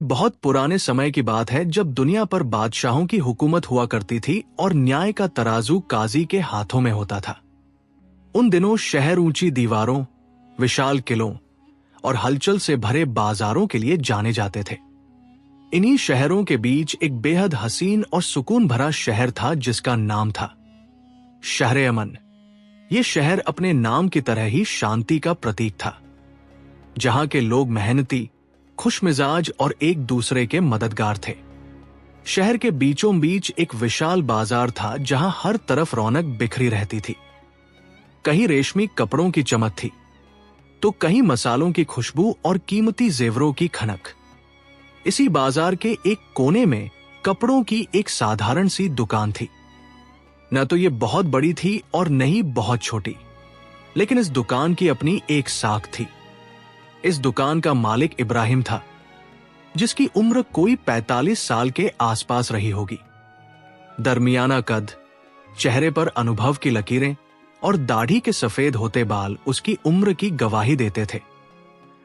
बहुत पुराने समय की बात है जब दुनिया पर बादशाहों की हुकूमत हुआ करती थी और न्याय का तराजू काजी के हाथों में होता था। उन दिनों शहर ऊंची दीवारों, विशाल किलों और हलचल से भरे बाजारों के लिए जाने जाते थे। इन्हीं शहरों के बीच एक बेहद हसीन और सुकून भरा शहर था जिसका नाम था शहर अमन। ये शहर अपने नाम की तरह ही शांति का प्रतीक था, जहां के लोग मेहनती, खुशमिजाज और एक दूसरे के मददगार थे। शहर के बीचों बीच एक विशाल बाजार था जहां हर तरफ रौनक बिखरी रहती थी। कहीं रेशमी कपड़ों की चमक थी तो कहीं मसालों की खुशबू और कीमती जेवरों की खनक। इसी बाजार के एक कोने में कपड़ों की एक साधारण सी दुकान थी। न तो ये बहुत बड़ी थी और न ही बहुत छोटी, लेकिन इस दुकान की अपनी एक साख थी। इस दुकान का मालिक इब्राहिम था, जिसकी उम्र कोई 45 साल के आसपास रही होगी। दरमियाना कद, चेहरे पर अनुभव की लकीरें और दाढ़ी के सफेद होते बाल उसकी उम्र की गवाही देते थे,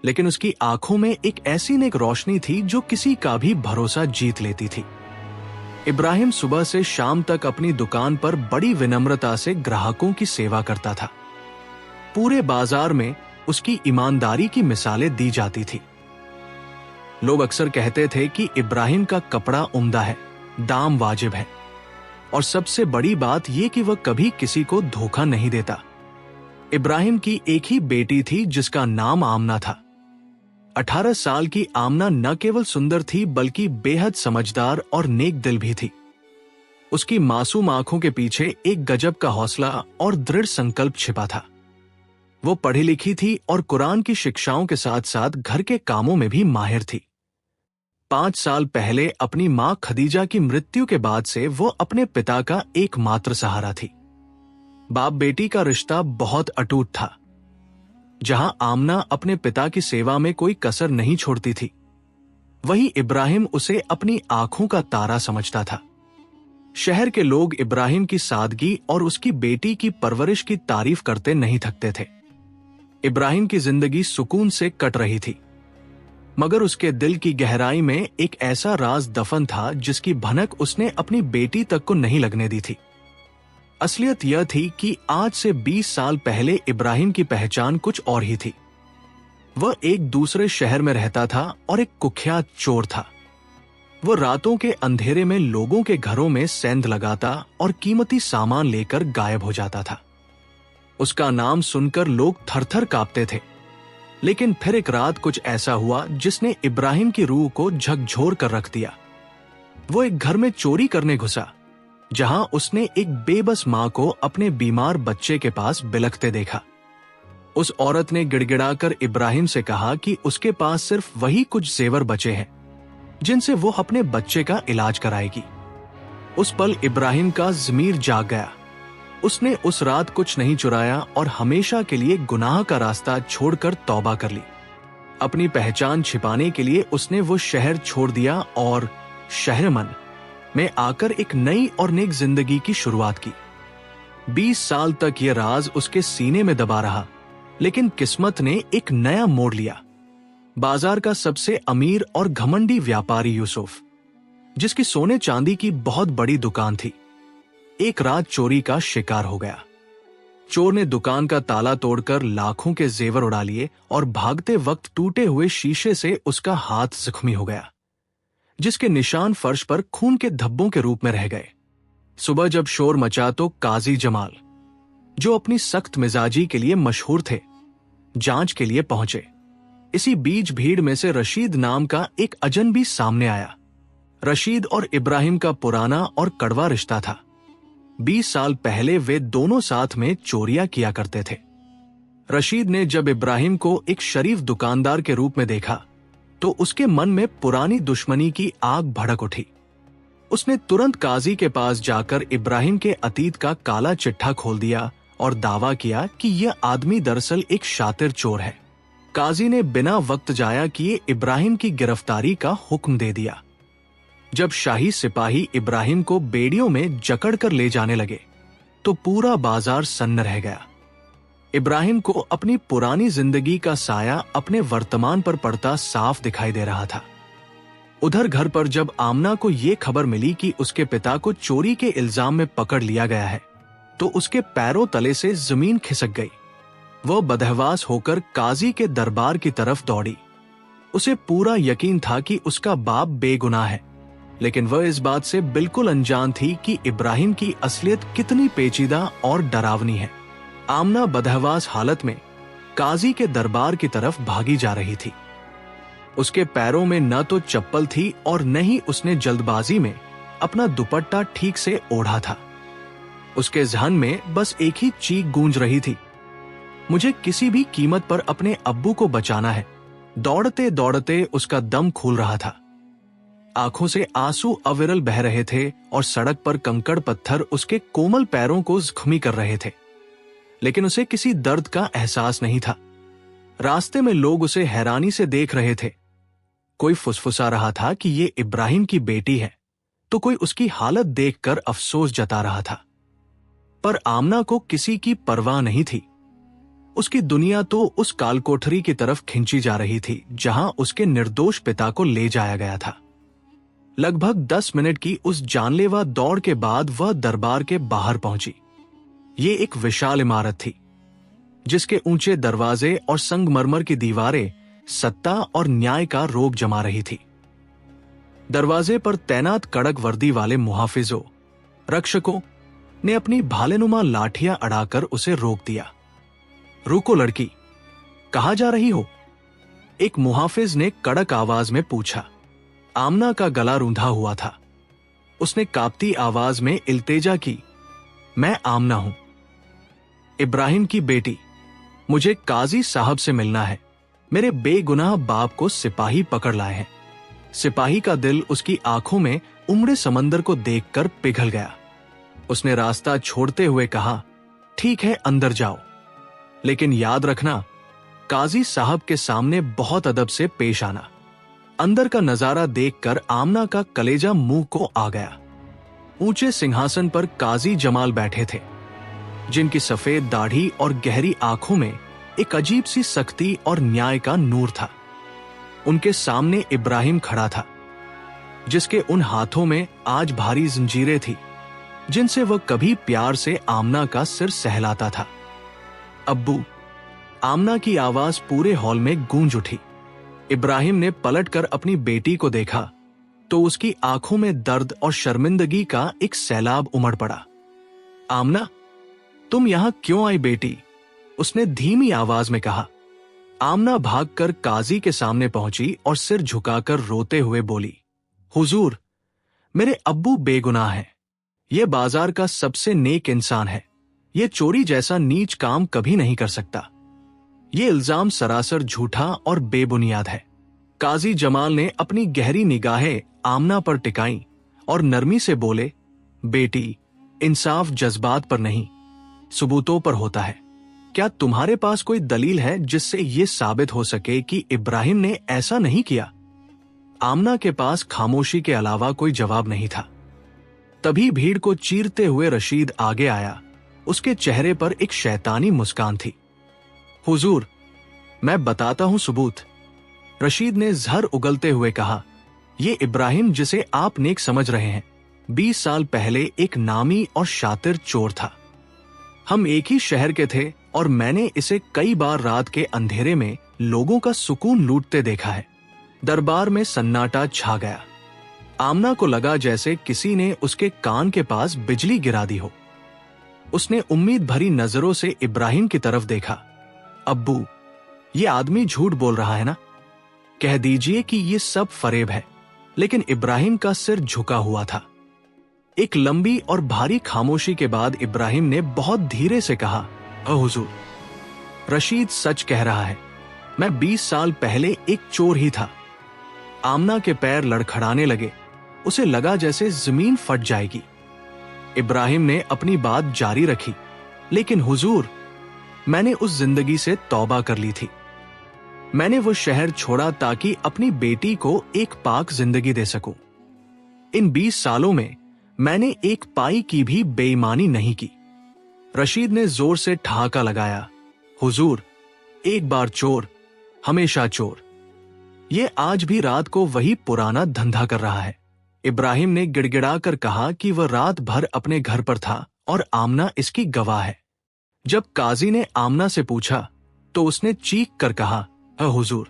लेकिन उसकी आंखों में एक ऐसी नेक रोशनी थी जो किसी का भी भरोसा जीत लेती थी। इब्राहिम सुबह से शाम तक अपनी दुकान पर बड़ी विनम्रता से ग्राहकों की सेवा करता था। पूरे बाजार में उसकी ईमानदारी की मिसालें दी जाती थी। लोग अक्सर कहते थे कि इब्राहिम का कपड़ा उम्दा है, दाम वाजिब है, और सबसे बड़ी बात यह कि वह कभी किसी को धोखा नहीं देता। इब्राहिम की एक ही बेटी थी जिसका नाम आमना था। 18 साल की आमना न केवल सुंदर थी बल्कि बेहद समझदार और नेक दिल भी थी। उसकी मासूम आंखों के पीछे एक गजब का हौसला और दृढ़ संकल्प छिपा था। वो पढ़ी लिखी थी और कुरान की शिक्षाओं के साथ साथ घर के कामों में भी माहिर थी। 5 साल पहले अपनी मां खदीजा की मृत्यु के बाद से वो अपने पिता का एकमात्र सहारा थी। बाप बेटी का रिश्ता बहुत अटूट था। जहां आमना अपने पिता की सेवा में कोई कसर नहीं छोड़ती थी, वहीं इब्राहिम उसे अपनी आंखों का तारा समझता था। शहर के लोग इब्राहिम की सादगी और उसकी बेटी की परवरिश की तारीफ करते नहीं थकते थे। इब्राहिम की जिंदगी सुकून से कट रही थी, मगर उसके दिल की गहराई में एक ऐसा राज दफन था जिसकी भनक उसने अपनी बेटी तक को नहीं लगने दी थी। असलियत यह थी कि आज से 20 साल पहले इब्राहिम की पहचान कुछ और ही थी। वह एक दूसरे शहर में रहता था और एक कुख्यात चोर था। वह रातों के अंधेरे में लोगों के घरों में सेंध लगाता और कीमती सामान लेकर गायब हो जाता था। उसका नाम सुनकर लोग थरथर कांपते थे, लेकिन फिर एक रात कुछ ऐसा हुआ जिसने इब्राहिम की रूह को झकझोर कर रख दिया। वो एक घर में चोरी करने घुसा, जहां उसने एक बेबस मां को अपने बीमार बच्चे के पास बिलखते देखा। उस औरत ने गिड़गिड़ाकर इब्राहिम से कहा कि उसके पास सिर्फ वही कुछ जेवर बचे हैं जिनसे वो अपने बच्चे का इलाज कराएगी। उस पल इब्राहिम का ज़मीर जाग गया। उसने उस रात कुछ नहीं चुराया और हमेशा के लिए गुनाह का रास्ता छोड़कर तौबा कर ली। अपनी पहचान छिपाने के लिए उसने वो शहर छोड़ दिया और शहरमन में आकर एक नई और नेक जिंदगी की शुरुआत की। 20 साल तक ये राज उसके सीने में दबा रहा, लेकिन किस्मत ने एक नया मोड़ लिया। बाजार का सबसे अमीर और घमंडी व्यापारी यूसुफ, जिसकी सोने चांदी की बहुत बड़ी दुकान थी, एक रात चोरी का शिकार हो गया। चोर ने दुकान का ताला तोड़कर लाखों के जेवर उड़ा लिए और भागते वक्त टूटे हुए शीशे से उसका हाथ जख्मी हो गया, जिसके निशान फर्श पर खून के धब्बों के रूप में रह गए। सुबह जब शोर मचा तो काजी जमाल, जो अपनी सख्त मिजाजी के लिए मशहूर थे, जांच के लिए पहुंचे। इसी बीच भीड़ में से रशीद नाम का एक अजनबी सामने आया। रशीद और इब्राहिम का पुराना और कड़वा रिश्ता था। 20 साल पहले वे दोनों साथ में चोरियां किया करते थे। रशीद ने जब इब्राहिम को एक शरीफ दुकानदार के रूप में देखा तो उसके मन में पुरानी दुश्मनी की आग भड़क उठी। उसने तुरंत काजी के पास जाकर इब्राहिम के अतीत का काला चिट्ठा खोल दिया और दावा किया कि यह आदमी दरअसल एक शातिर चोर है। काजी ने बिना वक्त जाया किए इब्राहिम की गिरफ्तारी का हुक्म दे दिया। जब शाही सिपाही इब्राहिम को बेड़ियों में जकड़कर ले जाने लगे तो पूरा बाजार सन्न रह गया। इब्राहिम को अपनी पुरानी जिंदगी का साया अपने वर्तमान पर पड़ता साफ दिखाई दे रहा था। उधर घर पर जब आमना को ये खबर मिली कि उसके पिता को चोरी के इल्जाम में पकड़ लिया गया है, तो उसके पैरों तले से जमीन खिसक गई। वह बदहवास होकर काजी के दरबार की तरफ दौड़ी। उसे पूरा यकीन था कि उसका बाप बेगुनाह है, लेकिन वह इस बात से बिल्कुल अनजान थी कि इब्राहिम की असलियत कितनी पेचीदा और डरावनी है। आमना बदहवास हालत में काजी के दरबार की तरफ भागी जा रही थी। उसके पैरों में न तो चप्पल थी और न ही उसने जल्दबाजी में अपना दुपट्टा ठीक से ओढ़ा था। उसके ज़हन में बस एक ही चीख गूंज रही थी, मुझे किसी भी कीमत पर अपने अब्बू को बचाना है। दौड़ते दौड़ते उसका दम फूल रहा था। आंखों से आंसू अविरल बह रहे थे और सड़क पर कंकड़ पत्थर उसके कोमल पैरों को जख्मी कर रहे थे, लेकिन उसे किसी दर्द का एहसास नहीं था। रास्ते में लोग उसे हैरानी से देख रहे थे। कोई फुसफुसा रहा था कि ये इब्राहिम की बेटी है, तो कोई उसकी हालत देखकर अफसोस जता रहा था। पर आमना को किसी की परवाह नहीं थी। उसकी दुनिया तो उस कालकोठरी की तरफ खिंची जा रही थी जहां उसके निर्दोष पिता को ले जाया गया था। लगभग 10 मिनट की उस जानलेवा दौड़ के बाद वह दरबार के बाहर पहुंची। ये एक विशाल इमारत थी, जिसके ऊंचे दरवाजे और संगमरमर की दीवारें सत्ता और न्याय का रोब जमा रही थी। दरवाजे पर तैनात कड़क वर्दी वाले मुहाफिजों, रक्षकों ने अपनी भालेनुमा लाठियां अड़ाकर उसे रोक दिया। रुको लड़की, कहां जा रही हो? एक मुहाफिज ने कड़क आवाज में पूछा। आमना का गला रूंधा हुआ था। उसने कांपती आवाज में इल्तेजा की, मैं आमना हूं, इब्राहिम की बेटी। मुझे काजी साहब से मिलना है। मेरे बेगुनाह बाप को सिपाही पकड़ लाए हैं। सिपाही का दिल उसकी आंखों में उमड़े समंदर को देखकर पिघल गया। उसने रास्ता छोड़ते हुए कहा, ठीक है, अंदर जाओ, लेकिन याद रखना, काजी साहब के सामने बहुत अदब से पेश आना। अंदर का नजारा देखकर आमना का कलेजा मुंह को आ गया। ऊंचे सिंहासन पर काजी जमाल बैठे थे, जिनकी सफेद दाढ़ी और गहरी आंखों में एक अजीब सी सख्ती और न्याय का नूर था। उनके सामने इब्राहिम खड़ा था, जिसके उन हाथों में आज भारी जंजीरें थी जिनसे वह कभी प्यार से आमना का सिर सहलाता था। अब्बू, आमना की आवाज पूरे हॉल में गूंज उठी। इब्राहिम ने पलटकर अपनी बेटी को देखा तो उसकी आंखों में दर्द और शर्मिंदगी का एक सैलाब उमड़ पड़ा। आमना, तुम यहां क्यों आई बेटी? उसने धीमी आवाज में कहा। आमना भागकर काजी के सामने पहुंची और सिर झुकाकर रोते हुए बोली, हुजूर, मेरे अब्बू बेगुनाह हैं। यह बाजार का सबसे नेक इंसान है। यह चोरी जैसा नीच काम कभी नहीं कर सकता। यह इल्जाम सरासर झूठा और बेबुनियाद है। काजी जमाल ने अपनी गहरी निगाहें आमना पर टिकाईं और नरमी से बोले, बेटी, इंसाफ जज्बात पर नहीं, सबूतों पर होता है। क्या तुम्हारे पास कोई दलील है जिससे यह साबित हो सके कि इब्राहिम ने ऐसा नहीं किया? आमना के पास खामोशी के अलावा कोई जवाब नहीं था। तभी भीड़ को चीरते हुए रशीद आगे आया। उसके चेहरे पर एक शैतानी मुस्कान थी। हुजूर, मैं बताता हूं सबूत, रशीद ने जहर उगलते हुए कहा। यह इब्राहिम जिसे आप नेक समझ रहे हैं, 20 साल पहले एक नामी और शातिर चोर था। हम एक ही शहर के थे और मैंने इसे कई बार रात के अंधेरे में लोगों का सुकून लूटते देखा है। दरबार में सन्नाटा छा गया। आमना को लगा जैसे किसी ने उसके कान के पास बिजली गिरा दी हो। उसने उम्मीद भरी नजरों से इब्राहिम की तरफ देखा। अब्बू, ये आदमी झूठ बोल रहा है ना? कह दीजिए कि ये सब फरेब है। लेकिन इब्राहिम का सिर झुका हुआ था। एक लंबी और भारी खामोशी के बाद इब्राहिम ने बहुत धीरे से कहा, हुजूर, रशीद सच कह रहा है। मैं 20 साल पहले एक चोर ही था। आमना के पैर लड़खड़ाने लगे। उसे लगा जैसे जमीन फट जाएगी। इब्राहिम ने अपनी बात जारी रखी, लेकिन हुजूर, मैंने उस जिंदगी से तौबा कर ली थी। मैंने वो शहर छोड़ा ताकि अपनी बेटी को एक पाक जिंदगी दे सकूं। इन 20 सालों में मैंने एक पाई की भी बेईमानी नहीं की। रशीद ने जोर से ठहाका लगाया, हुजूर, एक बार चोर, हमेशा चोर। ये आज भी रात को वही पुराना धंधा कर रहा है। इब्राहिम ने गिड़गिड़ाकर कहा कि वह रात भर अपने घर पर था और आमना इसकी गवाह है। जब काजी ने आमना से पूछा तो उसने चीख कर कहा, हुजूर,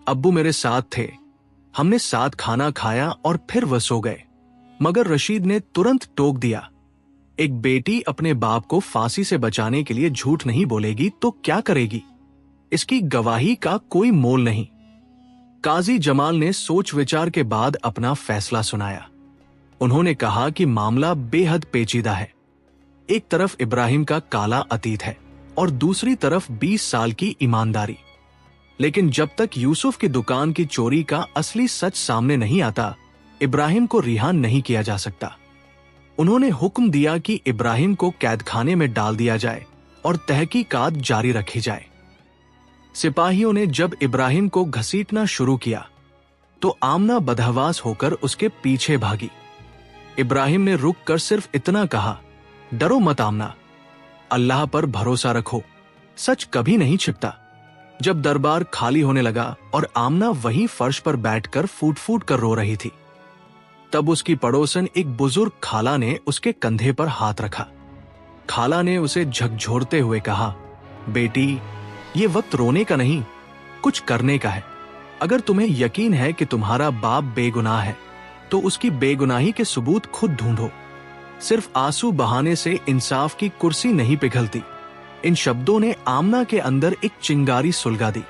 अब्बू मेरे साथ थे, हमने साथ खाना खाया और फिर वह सो गए। मगर रशीद ने तुरंत टोक दिया, एक बेटी अपने बाप को फांसी से बचाने के लिए झूठ नहीं बोलेगी तो क्या करेगी? इसकी गवाही का कोई मोल नहीं। काजी जमाल ने सोच विचार के बाद अपना फैसला सुनाया। उन्होंने कहा कि मामला बेहद पेचीदा है। एक तरफ इब्राहिम का काला अतीत है और दूसरी तरफ 20 साल की ईमानदारी। लेकिन जब तक यूसुफ की दुकान की चोरी का असली सच सामने नहीं आता, इब्राहिम को रिहा नहीं किया जा सकता। उन्होंने हुक्म दिया कि इब्राहिम को कैदखाने में डाल दिया जाए और तहकीकात जारी रखी जाए। सिपाहियों ने जब इब्राहिम को घसीटना शुरू किया तो आमना बदहवास होकर उसके पीछे भागी। इब्राहिम ने रुककर सिर्फ इतना कहा, डरो मत आमना, अल्लाह पर भरोसा रखो, सच कभी नहीं छिपता। जब दरबार खाली होने लगा और आमना वहीं फर्श पर बैठकर फूट फूट कर रो रही थी, तब उसकी पड़ोसन एक बुजुर्ग खाला ने उसके कंधे पर हाथ रखा। खाला ने उसे झकझोरते हुए कहा, बेटी, ये वक्त रोने का नहीं, कुछ करने का है। अगर तुम्हें यकीन है कि तुम्हारा बाप बेगुनाह है तो उसकी बेगुनाही के सबूत खुद ढूंढो। सिर्फ आंसू बहाने से इंसाफ की कुर्सी नहीं पिघलती। इन शब्दों ने आमना के अंदर एक चिंगारी सुलगा दी।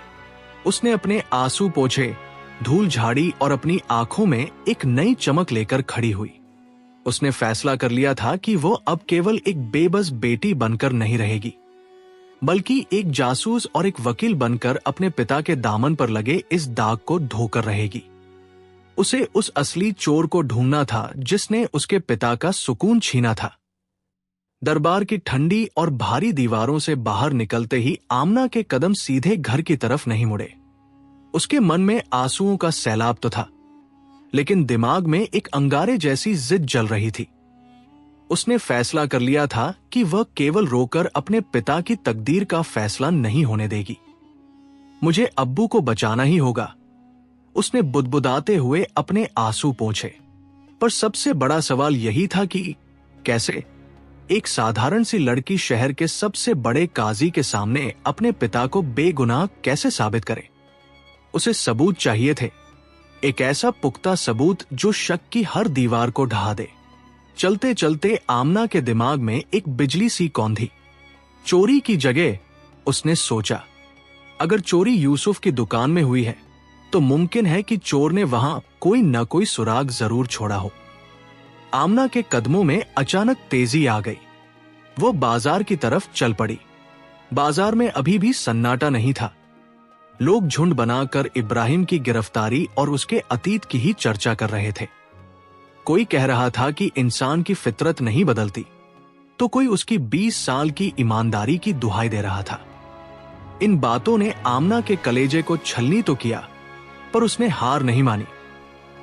उसने अपने आंसू पोंछे, धूल झाड़ी और अपनी आंखों में एक नई चमक लेकर खड़ी हुई। उसने फैसला कर लिया था कि वो अब केवल एक बेबस बेटी बनकर नहीं रहेगी, बल्कि एक जासूस और एक वकील बनकर अपने पिता के दामन पर लगे इस दाग को धोकर रहेगी। उसे उस असली चोर को ढूंढना था जिसने उसके पिता का सुकून छीना था। दरबार की ठंडी और भारी दीवारों से बाहर निकलते ही आमना के कदम सीधे घर की तरफ नहीं मुड़े। उसके मन में आंसुओं का सैलाब तो था, लेकिन दिमाग में एक अंगारे जैसी जिद जल रही थी। उसने फैसला कर लिया था कि वह केवल रोकर अपने पिता की तकदीर का फैसला नहीं होने देगी। मुझे अब्बू को बचाना ही होगा, उसने बुदबुदाते हुए अपने आंसू पोंछे। पर सबसे बड़ा सवाल यही था कि कैसे एक साधारण सी लड़की शहर के सबसे बड़े काजी के सामने अपने पिता को बेगुनाह कैसे साबित करे। उसे सबूत चाहिए थे, एक ऐसा पुख्ता सबूत जो शक की हर दीवार को ढहा दे। चलते चलते आमना के दिमाग में एक बिजली सी कौंधी। चोरी की जगह उसने सोचा, अगर चोरी यूसुफ की दुकान में हुई है तो मुमकिन है कि चोर ने वहां कोई न कोई सुराग जरूर छोड़ा हो। आमना के कदमों में अचानक तेजी आ गई। वो बाजार की तरफ चल पड़ी। बाजार में अभी भी सन्नाटा नहीं था। लोग झुंड बनाकर इब्राहिम की गिरफ्तारी और उसके अतीत की ही चर्चा कर रहे थे। कोई कह रहा था कि इंसान की फितरत नहीं बदलती, तो कोई उसकी 20 साल की ईमानदारी की दुहाई दे रहा था। इन बातों ने आमना के कलेजे को छलनी तो किया, पर उसने हार नहीं मानी।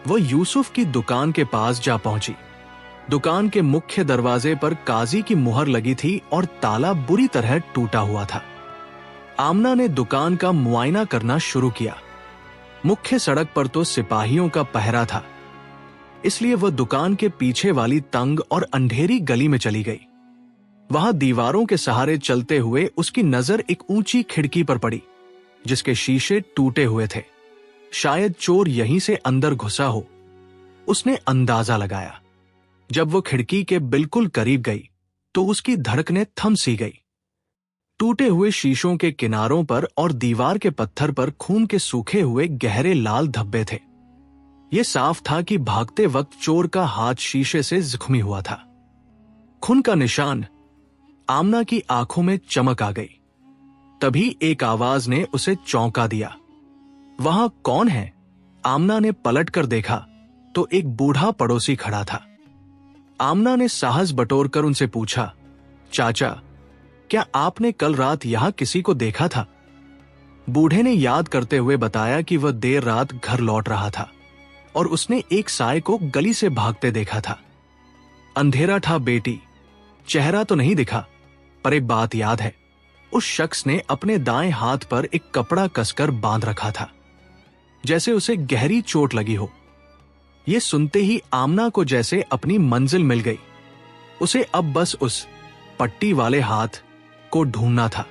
वह यूसुफ की दुकान के पास जा पहुंची। दुकान के मुख्य दरवाजे पर काजी की मुहर लगी थी और ताला बुरी तरह टूटा हुआ था। आमना ने दुकान का मुआयना करना शुरू किया। मुख्य सड़क पर तो सिपाहियों का पहरा था, इसलिए वह दुकान के पीछे वाली तंग और अंधेरी गली में चली गई। वहां दीवारों के सहारे चलते हुए उसकी नजर एक ऊंची खिड़की पर पड़ी, जिसके शीशे टूटे हुए थे। शायद चोर यहीं से अंदर घुसा हो, उसने अंदाजा लगाया। जब वो खिड़की के बिल्कुल करीब गई तो उसकी धड़कनें थम सी गई। टूटे हुए शीशों के किनारों पर और दीवार के पत्थर पर खून के सूखे हुए गहरे लाल धब्बे थे। यह साफ था कि भागते वक्त चोर का हाथ शीशे से जख्मी हुआ था। खून का निशान। आमना की आंखों में चमक आ गई। तभी एक आवाज ने उसे चौंका दिया। वहां कौन है? आमना ने पलटकर देखा तो एक बूढ़ा पड़ोसी खड़ा था। आमना ने साहस बटोरकर उनसे पूछा, चाचा, क्या आपने कल रात यहां किसी को देखा था? बूढ़े ने याद करते हुए बताया कि वह देर रात घर लौट रहा था और उसने एक साय को गली से भागते देखा था। अंधेरा था बेटी, चेहरा तो नहीं दिखा, पर एक बात याद है, उस शख्स ने अपने दाएं हाथ पर एक कपड़ा कसकर बांध रखा था। जैसे उसे गहरी चोट लगी हो। ये सुनते ही आमना को जैसे अपनी मंजिल मिल गई। उसे अब बस उस पट्टी वाले हाथ को ढूंढना था।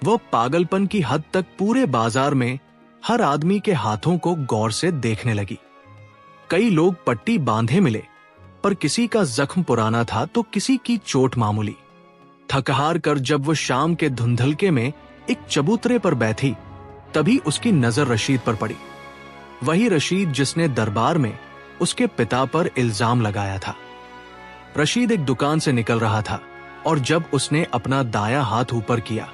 वह पागलपन की हद तक पूरे बाजार में हर आदमी के हाथों को गौर से देखने लगी। कई लोग पट्टी बांधे मिले, पर किसी का जख्म पुराना था तो किसी की चोट मामूली। थकहार कर जब वो शाम के धुंधलके में एक चबूतरे पर बैठी, तभी उसकी नजर रशीद पर पड़ी। वही रशीद जिसने दरबार में उसके पिता पर इल्जाम लगाया था। रशीद एक दुकान से निकल रहा था और जब उसने अपना दायां हाथ ऊपर किया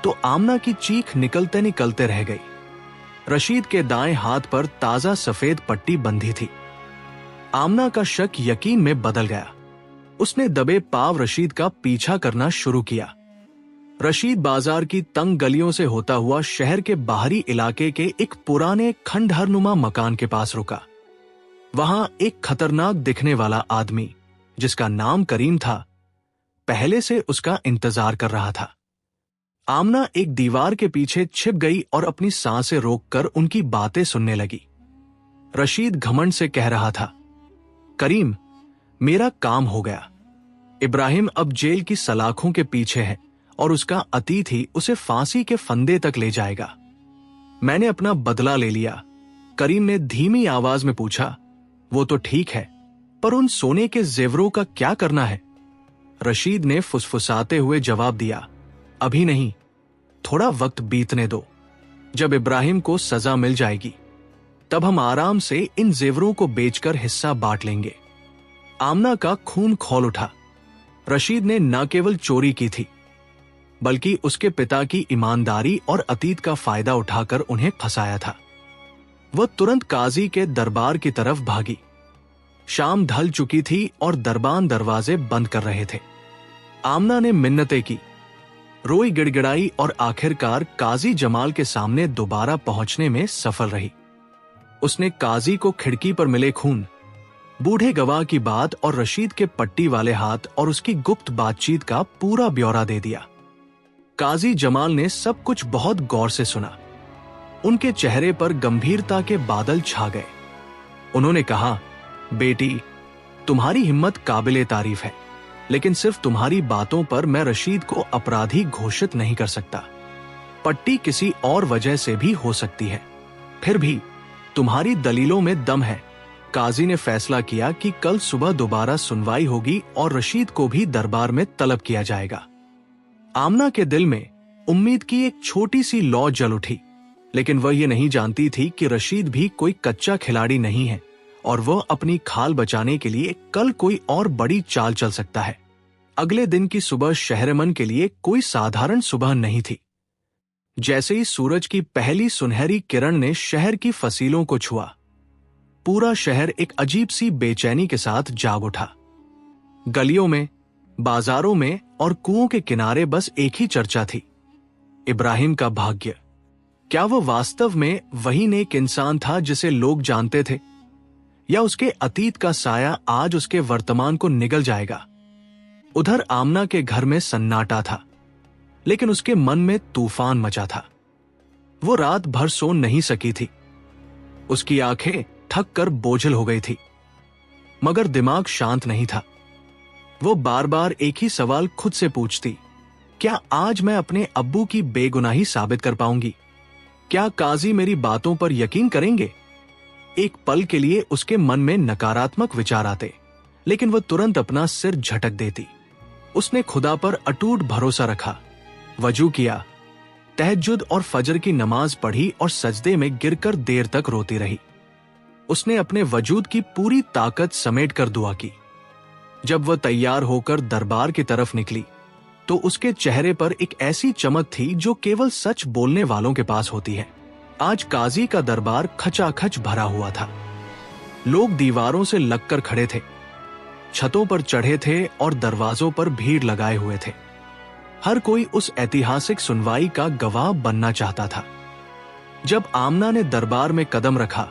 तो आमना की चीख निकलते निकलते रह गई। रशीद के दाएं हाथ पर ताजा सफेद पट्टी बंधी थी। आमना का शक यकीन में बदल गया। उसने दबे पांव रशीद का पीछा करना शुरू किया। रशीद बाजार की तंग गलियों से होता हुआ शहर के बाहरी इलाके के एक पुराने खंडहरनुमा मकान के पास रुका। वहां एक खतरनाक दिखने वाला आदमी, जिसका नाम करीम था, पहले से उसका इंतजार कर रहा था। आमना एक दीवार के पीछे छिप गई और अपनी सांसें रोककर उनकी बातें सुनने लगी। रशीद घमंड से कह रहा था, करीम, मेरा काम हो गया। इब्राहिम अब जेल की सलाखों के पीछे है और उसका अतीत ही उसे फांसी के फंदे तक ले जाएगा। मैंने अपना बदला ले लिया। करीम ने धीमी आवाज में पूछा, वो तो ठीक है, पर उन सोने के जेवरों का क्या करना है? रशीद ने फुसफुसाते हुए जवाब दिया, अभी नहीं, थोड़ा वक्त बीतने दो। जब इब्राहिम को सजा मिल जाएगी तब हम आराम से इन जेवरों को बेचकर हिस्सा बांट लेंगे। आमना का खून खौल उठा। रशीद ने न केवल चोरी की थी, बल्कि उसके पिता की ईमानदारी और अतीत का फायदा उठाकर उन्हें फंसाया था। वह तुरंत काजी के दरबार की तरफ भागी। शाम ढल चुकी थी और दरबान दरवाजे बंद कर रहे थे। आमना ने मिन्नतें की, रोई गिड़गिड़ाई और आखिरकार काजी जमाल के सामने दोबारा पहुंचने में सफल रही। उसने काजी को खिड़की पर मिले खून, बूढ़े गवाह की बात और रशीद के पट्टी वाले हाथ और उसकी गुप्त बातचीत का पूरा ब्यौरा दे दिया। काजी जमाल ने सब कुछ बहुत गौर से सुना। उनके चेहरे पर गंभीरता के बादल छा गए। उन्होंने कहा, बेटी, तुम्हारी हिम्मत काबिले तारीफ है, लेकिन सिर्फ तुम्हारी बातों पर मैं रशीद को अपराधी घोषित नहीं कर सकता। पट्टी किसी और वजह से भी हो सकती है। फिर भी तुम्हारी दलीलों में दम है। काजी ने फैसला किया कि कल सुबह दोबारा सुनवाई होगी और रशीद को भी दरबार में तलब किया जाएगा। आमना के दिल में उम्मीद की एक छोटी सी लौ जल उठी, लेकिन वह ये नहीं जानती थी कि रशीद भी कोई कच्चा खिलाड़ी नहीं है और वह अपनी खाल बचाने के लिए कल कोई और बड़ी चाल चल सकता है। अगले दिन की सुबह शहरमन के लिए कोई साधारण सुबह नहीं थी। जैसे ही सूरज की पहली सुनहरी किरण ने शहर की फसीलों को छुआ, पूरा शहर एक अजीब सी बेचैनी के साथ जाग उठा। गलियों में, बाजारों में और कुओं के किनारे बस एक ही चर्चा थी, इब्राहिम का भाग्य। क्या वह वास्तव में वही नेक इंसान था जिसे लोग जानते थे, या उसके अतीत का साया आज उसके वर्तमान को निगल जाएगा? उधर आमना के घर में सन्नाटा था, लेकिन उसके मन में तूफान मचा था। वो रात भर सो नहीं सकी थी। उसकी आंखें थक कर बोझल हो गई थी, मगर दिमाग शांत नहीं था। वो बार बार एक ही सवाल खुद से पूछती, क्या आज मैं अपने अब्बू की बेगुनाही साबित कर पाऊंगी? क्या काजी मेरी बातों पर यकीन करेंगे? एक पल के लिए उसके मन में नकारात्मक विचार आते, लेकिन वह तुरंत अपना सिर झटक देती। उसने खुदा पर अटूट भरोसा रखा, वजू किया, तहज्जुद और फजर की नमाज पढ़ी और सजदे में गिरकर देर तक रोती रही। उसने अपने वजूद की पूरी ताकत समेटकर दुआ की। जब वह तैयार होकर दरबार की तरफ निकली तो उसके चेहरे पर एक ऐसी चमक थी जो केवल सच बोलने वालों के पास होती है। आज काजी का दरबार खचाखच भरा हुआ था। लोग दीवारों से लगकर खड़े थे, छतों पर चढ़े थे और दरवाजों पर भीड़ लगाए हुए थे। हर कोई उस ऐतिहासिक सुनवाई का गवाह बनना चाहता था। जब आमना ने दरबार में कदम रखा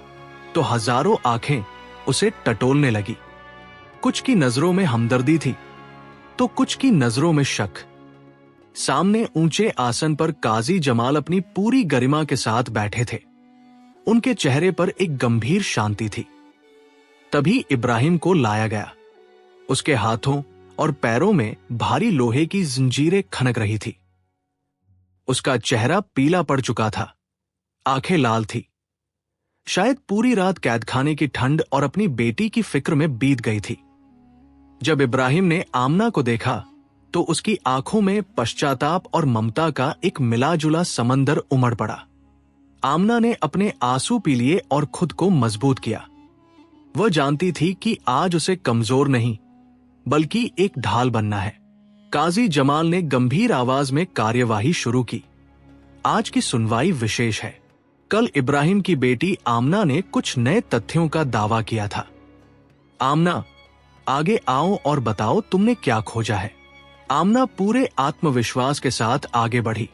तो हजारों आंखें उसे टटोलने लगी। कुछ की नजरों में हमदर्दी थी तो कुछ की नजरों में शक। सामने ऊंचे आसन पर काजी जमाल अपनी पूरी गरिमा के साथ बैठे थे। उनके चेहरे पर एक गंभीर शांति थी। तभी इब्राहिम को लाया गया। उसके हाथों और पैरों में भारी लोहे की जंजीरें खनक रही थी। उसका चेहरा पीला पड़ चुका था, आंखें लाल थी। शायद पूरी रात कैदखाने की ठंड और अपनी बेटी की फिक्र में बीत गई थी। जब इब्राहिम ने आमना को देखा तो उसकी आंखों में पश्चाताप और ममता का एक मिलाजुला समंदर उमड़ पड़ा। आमना ने अपने आंसू पी लिए और खुद को मजबूत किया। वह जानती थी कि आज उसे कमजोर नहीं बल्कि एक ढाल बनना है। काजी जमाल ने गंभीर आवाज में कार्यवाही शुरू की। आज की सुनवाई विशेष है। कल इब्राहिम की बेटी आमना ने कुछ नए तथ्यों का दावा किया था। आमना, आगे आओ और बताओ तुमने क्या खोजा है। आमना पूरे आत्मविश्वास के साथ आगे बढ़ी।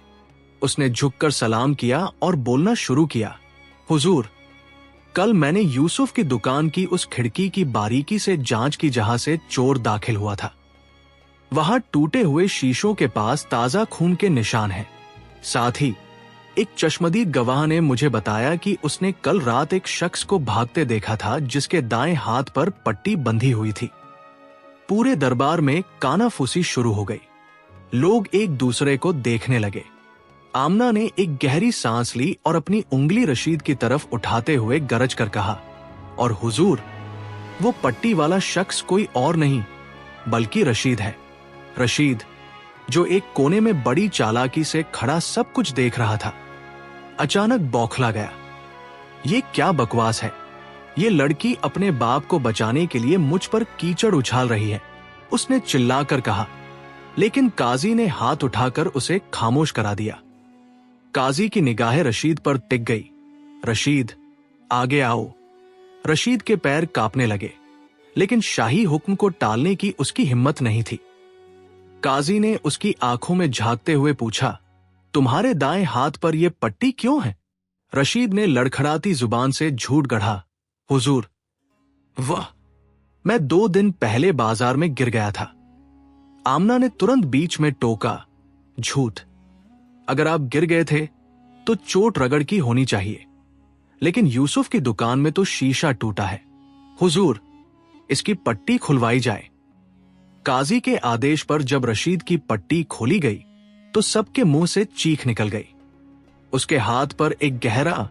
उसने झुककर सलाम किया और बोलना शुरू किया। हुजूर, कल मैंने यूसुफ की दुकान की उस खिड़की की बारीकी से जांच की जहां से चोर दाखिल हुआ था। वहां टूटे हुए शीशों के पास ताजा खून के निशान हैं। साथ ही एक चश्मदीद गवाह ने मुझे बताया कि उसने कल रात एक शख्स को भागते देखा था जिसके दाएं हाथ पर पट्टी बंधी हुई थी। पूरे दरबार में कानाफूसी शुरू हो गई। लोग एक दूसरे को देखने लगे। आमना ने एक गहरी सांस ली और अपनी उंगली रशीद की तरफ उठाते हुए गरज कर कहा, और हुजूर, वो पट्टी वाला शख्स कोई और नहीं बल्कि रशीद है। रशीद, जो एक कोने में बड़ी चालाकी से खड़ा सब कुछ देख रहा था, अचानक बौखला गया। ये क्या बकवास है? ये लड़की अपने बाप को बचाने के लिए मुझ पर कीचड़ उछाल रही है, उसने चिल्लाकर कहा। लेकिन काजी ने हाथ उठाकर उसे खामोश करा दिया। काजी की निगाहें रशीद पर टिक गई। रशीद, आगे आओ। रशीद के पैर कांपने लगे, लेकिन शाही हुक्म को टालने की उसकी हिम्मत नहीं थी। काजी ने उसकी आंखों में झांकते हुए पूछा, तुम्हारे दाएं हाथ पर यह पट्टी क्यों है? रशीद ने लड़खड़ाती जुबान से झूठ गढ़ा, हुजूर, वाह, मैं 2 दिन पहले बाजार में गिर गया था। आमना ने तुरंत बीच में टोका, झूठ। अगर आप गिर गए थे तो चोट रगड़ की होनी चाहिए, लेकिन यूसुफ की दुकान में तो शीशा टूटा है। हुजूर, इसकी पट्टी खुलवाई जाए। काजी के आदेश पर जब रशीद की पट्टी खोली गई तो सबके मुंह से चीख निकल गई। उसके हाथ पर एक गहरा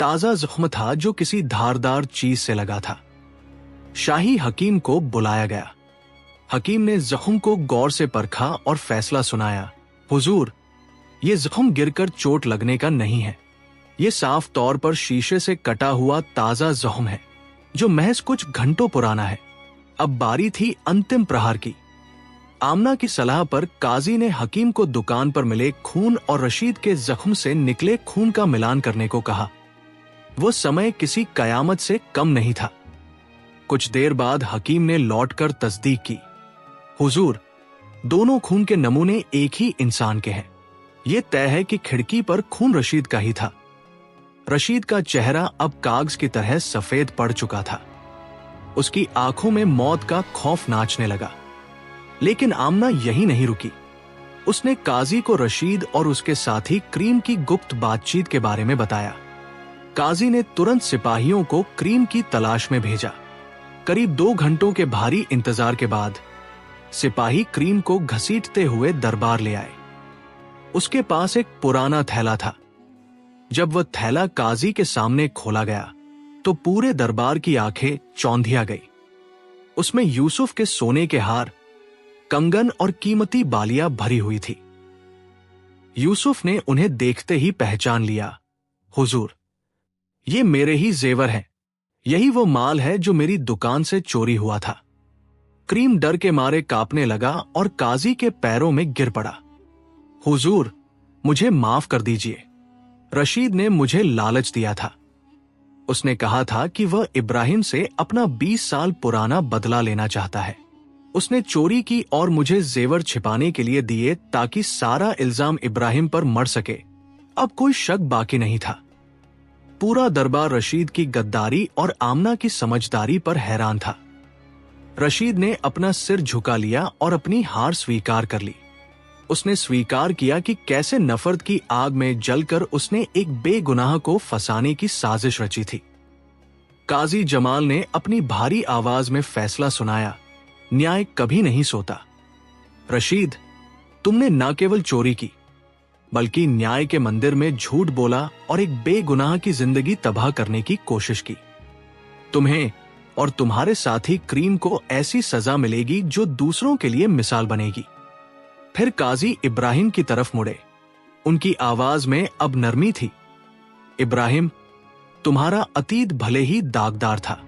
ताजा जख्म था जो किसी धारदार चीज से लगा था। शाही हकीम को बुलाया गया। हकीम ने जख्म को गौर से परखा और फैसला सुनाया, हुजूर, ये जख्म गिरकर चोट लगने का नहीं है। ये साफ तौर पर शीशे से कटा हुआ ताजा जख्म है जो महज कुछ घंटों पुराना है। अब बारी थी अंतिम प्रहार की। आमना की सलाह पर काजी ने हकीम को दुकान पर मिले खून और रशीद के जख्म से निकले खून का मिलान करने को कहा। वो समय किसी कयामत से कम नहीं था। कुछ देर बाद हकीम ने लौटकर तस्दीक की, हुजूर, दोनों खून के नमूने एक ही इंसान के हैं। ये तय है कि खिड़की पर खून रशीद का ही था। रशीद का चेहरा अब कागज की तरह सफेद पड़ चुका था। उसकी आंखों में मौत का खौफ नाचने लगा। लेकिन आमना यही नहीं रुकी। उसने काजी को रशीद और उसके साथी क्रीम की गुप्त बातचीत के बारे में बताया। काजी ने तुरंत सिपाहियों को क्रीम की तलाश में भेजा। करीब 2 घंटों के भारी इंतजार के बाद सिपाही क्रीम को घसीटते हुए दरबार ले आए। उसके पास एक पुराना थैला था। जब वह थैला काजी के सामने खोला गया तो पूरे दरबार की आंखें चौंधिया गई। उसमें यूसुफ के सोने के हार, कंगन और कीमती बालियां भरी हुई थी। यूसुफ ने उन्हें देखते ही पहचान लिया। हुजूर, ये मेरे ही जेवर हैं। यही वो माल है जो मेरी दुकान से चोरी हुआ था। क्रीम डर के मारे कांपने लगा और काजी के पैरों में गिर पड़ा। हुजूर, मुझे माफ कर दीजिए। रशीद ने मुझे लालच दिया था। उसने कहा था कि वह इब्राहिम से अपना 20 साल पुराना बदला लेना चाहता है। उसने चोरी की और मुझे जेवर छिपाने के लिए दिए ताकि सारा इल्जाम इब्राहिम पर मर सके। अब कोई शक बाकी नहीं था। पूरा दरबार रशीद की गद्दारी और आमना की समझदारी पर हैरान था। रशीद ने अपना सिर झुका लिया और अपनी हार स्वीकार कर ली। उसने स्वीकार किया कि कैसे नफरत की आग में जलकर उसने एक बेगुनाह को फंसाने की साजिश रची थी। काजी जमाल ने अपनी भारी आवाज में फैसला सुनाया, न्याय कभी नहीं सोता। रशीद, तुमने न केवल चोरी की बल्कि न्याय के मंदिर में झूठ बोला और एक बेगुनाह की जिंदगी तबाह करने की कोशिश की। तुम्हें और तुम्हारे साथी करीम को ऐसी सजा मिलेगी जो दूसरों के लिए मिसाल बनेगी। फिर काजी इब्राहिम की तरफ मुड़े। उनकी आवाज में अब नरमी थी। इब्राहिम, तुम्हारा अतीत भले ही दागदार था,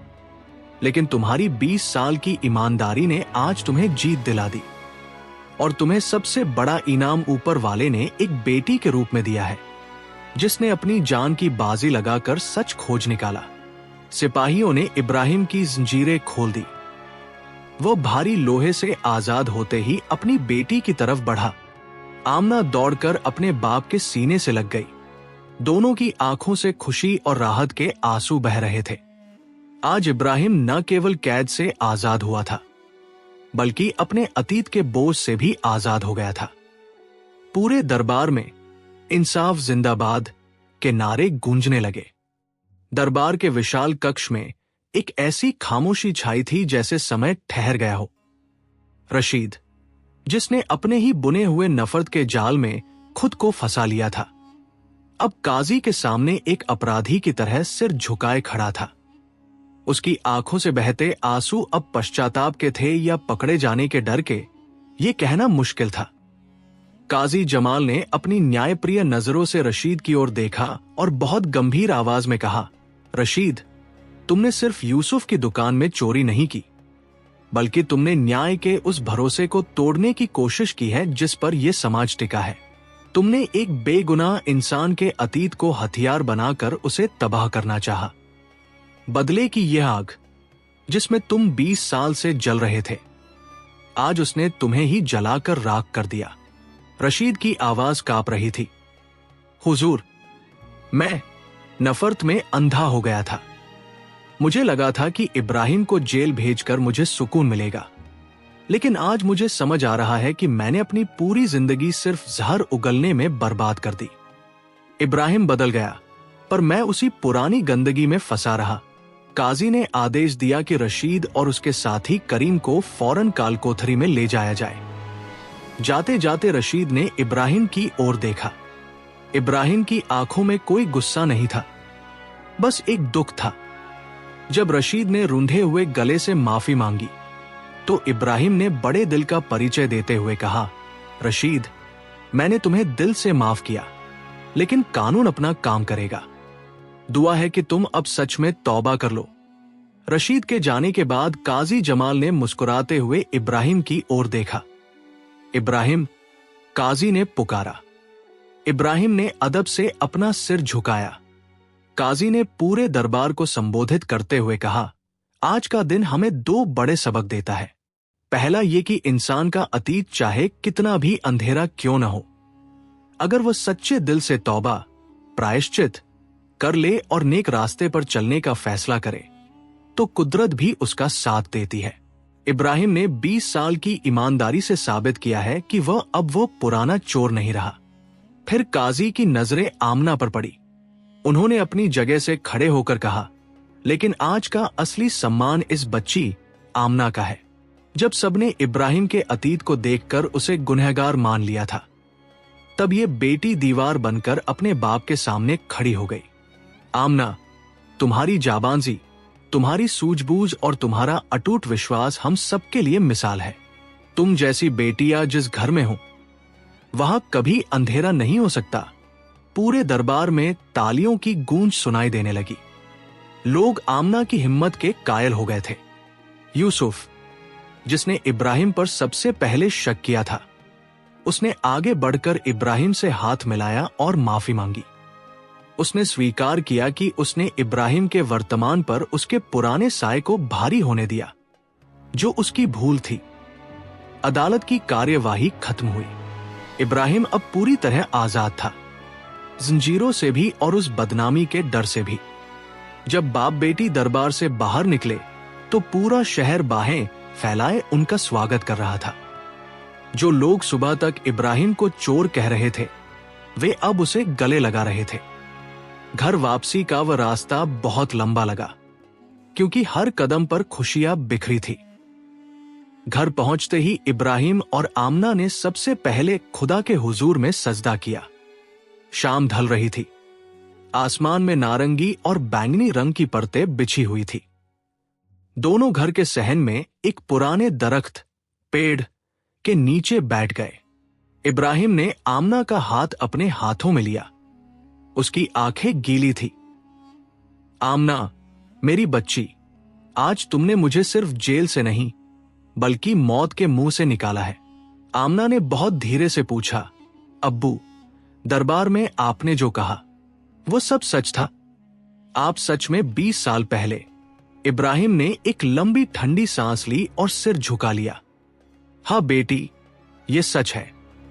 लेकिन तुम्हारी 20 साल की ईमानदारी ने आज तुम्हें जीत दिला दी और तुम्हें सबसे बड़ा इनाम ऊपर वाले ने एक बेटी के रूप में दिया है, जिसने अपनी जान की बाजी लगाकर सच खोज निकाला। सिपाहियों ने इब्राहिम की जंजीरें खोल दी। वो भारी लोहे से आजाद होते ही अपनी बेटी की तरफ बढ़ा। आमना दौड़कर अपने बाप के सीने से लग गई। दोनों की आंखों से खुशी और राहत के आंसू बह रहे थे। आज इब्राहिम न केवल कैद से आजाद हुआ था, बल्कि अपने अतीत के बोझ से भी आजाद हो गया था। पूरे दरबार में इंसाफ जिंदाबाद के नारे गूंजने लगे। दरबार के विशाल कक्ष में एक ऐसी खामोशी छाई थी जैसे समय ठहर गया हो। रशीद, जिसने अपने ही बुने हुए नफरत के जाल में खुद को फंसा लिया था, अब काजी के सामने एक अपराधी की तरह सिर झुकाए खड़ा था। उसकी आंखों से बहते आंसू अब पश्चाताप के थे या पकड़े जाने के डर के, ये कहना मुश्किल था। काजी जमाल ने अपनी न्यायप्रिय नजरों से रशीद की ओर देखा और बहुत गंभीर आवाज में कहा, रशीद, तुमने सिर्फ यूसुफ की दुकान में चोरी नहीं की, बल्कि तुमने न्याय के उस भरोसे को तोड़ने की कोशिश की है जिस पर यह समाज टिका है। तुमने एक बेगुनाह इंसान के अतीत को हथियार बनाकर उसे तबाह करना चाहा। बदले की यह आग जिसमें तुम 20 साल से जल रहे थे, आज उसने तुम्हें ही जलाकर राख कर दिया। रशीद की आवाज कांप रही थी। हुजूर, मैं नफरत में अंधा हो गया था। मुझे लगा था कि इब्राहिम को जेल भेजकर मुझे सुकून मिलेगा, लेकिन आज मुझे समझ आ रहा है कि मैंने अपनी पूरी जिंदगी सिर्फ जहर उगलने में बर्बाद कर दी। इब्राहिम बदल गया, पर मैं उसी पुरानी गंदगी में फंसा रहा। काजी ने आदेश दिया कि रशीद और उसके साथी करीम को फौरन कालकोठरी में ले जाया जाए। जाते जाते रशीद ने इब्राहिम की ओर देखा। इब्राहिम की आंखों में कोई गुस्सा नहीं था, बस एक दुख था। जब रशीद ने रूंधे हुए गले से माफी मांगी, तो इब्राहिम ने बड़े दिल का परिचय देते हुए कहा, रशीद, मैंने तुम्हें दिल से माफ किया, लेकिन कानून अपना काम करेगा। दुआ है कि तुम अब सच में तौबा कर लो। रशीद के जाने के बाद काजी जमाल ने मुस्कुराते हुए इब्राहिम की ओर देखा। इब्राहिम, काजी ने पुकारा। इब्राहिम ने अदब से अपना सिर झुकाया। काजी ने पूरे दरबार को संबोधित करते हुए कहा, आज का दिन हमें 2 बड़े सबक देता है। पहला ये कि इंसान का अतीत चाहे कितना भी अंधेरा क्यों न हो, अगर वह सच्चे दिल से तौबा, प्रायश्चित कर ले और नेक रास्ते पर चलने का फैसला करे, तो कुदरत भी उसका साथ देती है। इब्राहिम ने 20 साल की ईमानदारी से साबित किया है कि वह अब वो पुराना चोर नहीं रहा। फिर काजी की नजरें आमना पर पड़ी। उन्होंने अपनी जगह से खड़े होकर कहा, लेकिन आज का असली सम्मान इस बच्ची आमना का है। जब सबने इब्राहिम के अतीत को देखकर उसे गुनहगार मान लिया था, तब ये बेटी दीवार बनकर अपने बाप के सामने खड़ी हो गई। आमना, तुम्हारी जाबांजी, तुम्हारी सूझबूझ और तुम्हारा अटूट विश्वास हम सबके लिए मिसाल है। तुम जैसी बेटियां जिस घर में हो, वहां कभी अंधेरा नहीं हो सकता। पूरे दरबार में तालियों की गूंज सुनाई देने लगी। लोग आमना की हिम्मत के कायल हो गए थे। यूसुफ, जिसने इब्राहिम पर सबसे पहले शक किया था, उसने आगे बढ़कर इब्राहिम से हाथ मिलाया और माफी मांगी। उसने स्वीकार किया कि उसने इब्राहिम के वर्तमान पर उसके पुराने साए को भारी होने दिया, जो उसकी भूल थी। अदालत की कार्यवाही खत्म हुई। इब्राहिम अब पूरी तरह आजाद था, जंजीरों से भी और उस बदनामी के डर से भी। जब बाप बेटी दरबार से बाहर निकले, तो पूरा शहर बाहें फैलाए उनका स्वागत कर रहा था। जो लोग सुबह तक इब्राहिम को चोर कह रहे थे, वे अब उसे गले लगा रहे थे। घर वापसी का वह रास्ता बहुत लंबा लगा, क्योंकि हर कदम पर खुशियां बिखरी थी। घर पहुंचते ही इब्राहिम और आमना ने सबसे पहले खुदा के हुजूर में सजदा किया। शाम ढल रही थी। आसमान में नारंगी और बैंगनी रंग की परतें बिछी हुई थी। दोनों घर के सहन में एक पुराने दरख्त, पेड़ के नीचे बैठ गए। इब्राहिम ने आमना का हाथ अपने हाथों में लिया। उसकी आंखें गीली थी। आमना, मेरी बच्ची, आज तुमने मुझे सिर्फ जेल से नहीं बल्कि मौत के मुंह से निकाला है। आमना ने बहुत धीरे से पूछा, अब्बू, दरबार में आपने जो कहा वो सब सच था? आप सच में 20 साल पहले? इब्राहिम ने एक लंबी ठंडी सांस ली और सिर झुका लिया। हाँ बेटी, ये सच है।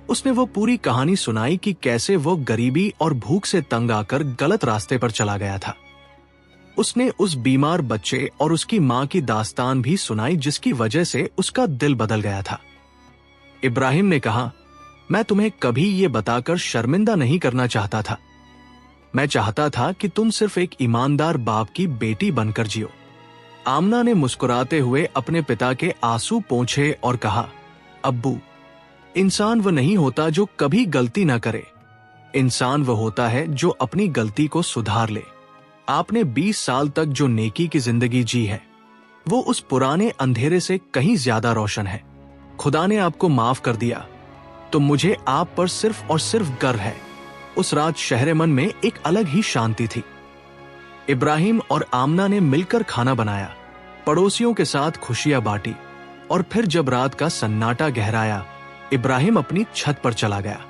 उसने वो पूरी कहानी सुनाई कि कैसे वो गरीबी और भूख से तंग आकर गलत रास्ते पर चला गया था। उसने उस बीमार बच्चे और उसकी मां की दास्तान भी सुनाई जिसकी वजह से उसका दिल बदल गया था। इब्राहिम ने कहा, मैं तुम्हें कभी ये बताकर शर्मिंदा नहीं करना चाहता था। मैं चाहता था कि तुम सिर्फ एक ईमानदार बाप की बेटी बनकर जियो। आमना ने मुस्कुराते हुए अपने पिता के आंसू पोंछे और कहा, अब्बू, इंसान वो नहीं होता जो कभी गलती ना करे। इंसान वो होता है जो अपनी गलती को सुधार ले। आपने 20 साल तक जो नेकी की जिंदगी जी है, वो उस पुराने अंधेरे से कहीं ज्यादा रोशन है। खुदा ने आपको माफ कर दिया, तो मुझे आप पर सिर्फ और सिर्फ गर्व है। उस रात शहर मन में एक अलग ही शांति थी। इब्राहिम और आमना ने मिलकर खाना बनाया, पड़ोसियों के साथ खुशियां बांटी, और फिर जब रात का सन्नाटा गहराया, इब्राहिम अपनी छत पर चला गया।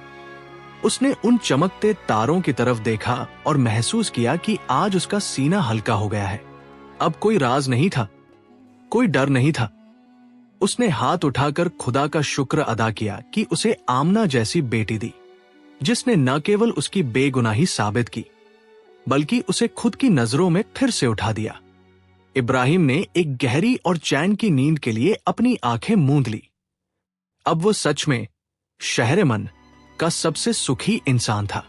उसने उन चमकते तारों की तरफ देखा और महसूस किया कि आज उसका सीना हल्का हो गया है। अब कोई राज नहीं था, कोई डर नहीं था। उसने हाथ उठाकर खुदा का शुक्र अदा किया कि उसे आमना जैसी बेटी दी, जिसने न केवल उसकी बेगुनाही साबित की, बल्कि उसे खुद की नजरों में फिर से उठा दिया। इब्राहिम ने एक गहरी और चैन की नींद के लिए अपनी आंखें मूंद ली। अब वो सच में शहर मन का सबसे सुखी इंसान था।